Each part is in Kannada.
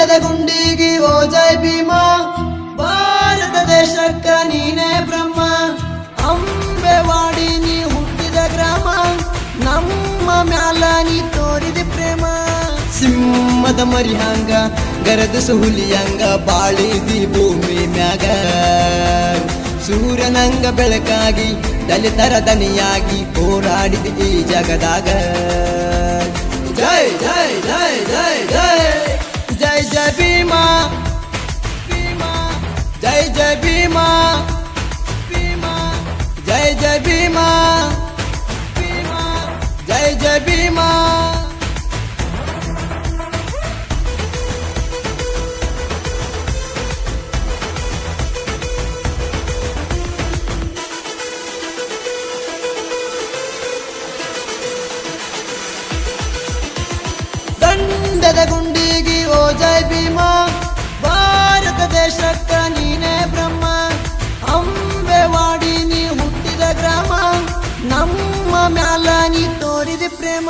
ದಂಡದ ಗುಂಡಿಗೆ ಓ ಜೈ ಭೀಮಾ, ಭಾರತ ದೇಶಕ್ಕ ನೀನೇ ಬ್ರಹ್ಮ. ಅಂಬೆವಾಡಿ ನೀ ಹುಟ್ಟಿದ ಗ್ರಾಮ, ನಮ್ಮ ಮ್ಯಾಲ ನೀ ತೋರಿದ ಪ್ರೇಮ. ಸಿಂಹದ ಮರಿಹಂಗ ಗರದು ಹುಲಿಯಂಗ ಬಾಳಿದಿ ಭೂಮಿ ಮ್ಯಾಗ. ಸೂರ್ಯನಂಗ ಬೆಳಕಾಗಿ ದಲಿತರ ದನಿಯಾಗಿ ಹೋರಾಡಿದ ಈ ಜಗದಾಗ. ಜೈ ಜೈ ಜೈ ಜೈ ಜೈ ಜೈ ಜೈ ಭೀಮಾ, ಜೈ ಜೈ ಭೀಮಾ, ಜೈ ಜೈ ಭೀಮಾ, ಜೈ ಜೈ ಭೀಮಾ. ದಂಡದ ಗುಂಡಿಗೆ ಓ ಜೈ ಭೀಮಾ, ಭಾರತ ದೇಶಕ್ಕ ನೀನೇ ಬ್ರಹ್ಮ. ಅಂಬೆವಾಡಿ ನೀ ಹುಟ್ಟಿದ ಗ್ರಾಮ, ನಮ್ಮ ಮ್ಯಾಲ ನೀ ತೋರಿದ ಪ್ರೇಮ.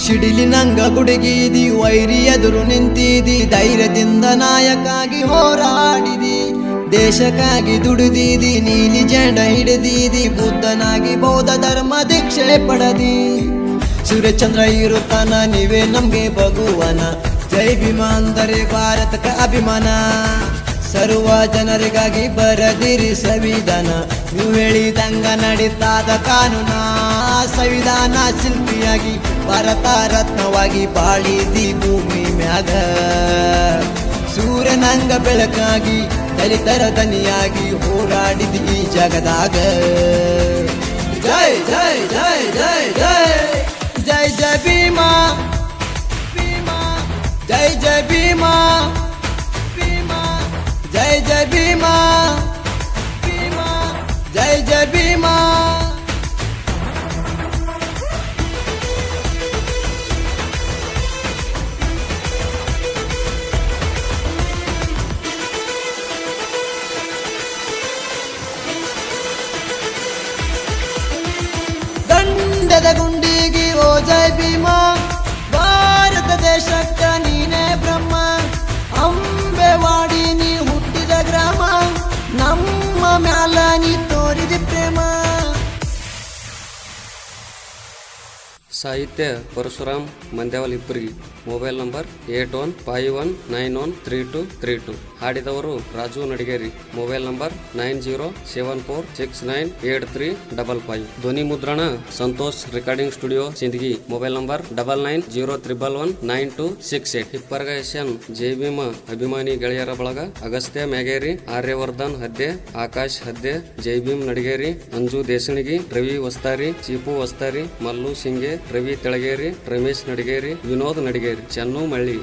ಸಿಡಿಲಿನಂಗ ಗುಡುಗಿದಿ ವೈರಿ ಎದುರು ನಿಂತಿದಿ, ಧೈರ್ಯದಿಂದ ನಾಯಕಾಗಿ ಹೋರಾಡಿದಿ. ದೇಶಕ್ಕಾಗಿ ದುಡಿದಿದಿ, ನೀಲಿ ಜೆಂಡ ಹಿಡಿದಿದಿ, ಬುದ್ಧನಾಗಿ ಬೌದ್ಧ ಧರ್ಮ ದೀಕ್ಷೆ ಪಡೆದಿ. ಸೂರ್ಯಚಂದ್ರ ಇರುತ್ತಾನ ನೀವೇ ನಮ್ಗೆ ಭಗವಾನ. ಜೈ ಭೀಮಾ ಅಂದರೆ ಭಾರತಕ ಅಭಿಮಾನ. ಸರ್ವ ಜನರಿಗಾಗಿ ಬರದಿರಿ ಸಂವಿಧಾನ, ನೀವು ಹೇಳಿದಂಗ ನಡೀತಾದ ಕಾನೂನ. ಸಂವಿಧಾನ ಶಿಲ್ಪಿಯಾಗಿ ಭಾರತ ರತ್ನವಾಗಿ ಬಾಳಿದಿ ಭೂಮಿ ಮ್ಯಾಗ. ಸೂರ್ಯನಂಗ ಬೆಳಕಾಗಿ ದಲಿತರ ದನಿಯಾಗಿ ಹೋರಾಡಿದಿ ಈ ಜಗದಾಗ. ಜೈ ಜೈ ಜೈ ಜೈ ಜೈ ಜೈ ಜೈ ಭೀಮಾ, ಜೈ ಜೈ ಭೀಮಾ, ಜೈ ಜೈ ಭೀಮಾ, ಜೈ ಜೈ ಭೀಮಾ. ದಂಡದ ಗುಂಡಿಗೆ ಓ ಜೈ ಭೀಮಾ, ಭಾರತ ದೇಶಕ್ಕ ನೀನೇ ಬ್ರಹ್ಮ. ಅಂಬೆವಾಡಿ ನೀ ಹುಟ್ಟಿದ ಗ್ರಾಮ, ನಮ್ಮ ಮ್ಯಾಲ ನೀ ತೋರಿದ ಪ್ರೇಮ. ಸಾಹಿತ್ಯ ಪರಶುರಾಮ್ ಮಂದ್ಯಾವಲ್ ಇಬ್ಬರಿಗೆ. Mobile number 8151913232. ಹಾಡಿದವರು ರಾಜು ನಡಿಗೇರಿ. Mobile number 9074698355. ಧ್ವನಿ ಮುದ್ರಣ Santosh recording studio Sindagi. Mobile number 9901119268. ಹಿಪ್ಪರ್ಗೇಶನ್ ಜೈ ಭೀಮ ಅಭಿಮಾನಿ ಗೆಳೆಯರ ಬಳಗ. ಅಗಸ್ತ್ಯ ಮ್ಯಾಗೇರಿ, ಆರ್ಯವರ್ಧನ್ ಹದ್ದೆ, ಆಕಾಶ್ ಹದ್ದೆ, ಜೈ ಭೀಮ್ ನಡಿಗೇರಿ, ಅಂಜು ದೇಸಣಿಗಿ, ರವಿ ವಸ್ತಾರಿ, ಚೀಪು ವಸ್ತಾರಿ, ಮಲ್ಲು ಸಿಂಗೆ, ರವಿ ತೆಳಗೇರಿ, ರಮೇಶ್ ನಡಿಗೇರಿ, ವಿನೋದ್ ನಡಿಗೇರಿ, ಚನ್ನು ಮಳ್ಳಿ.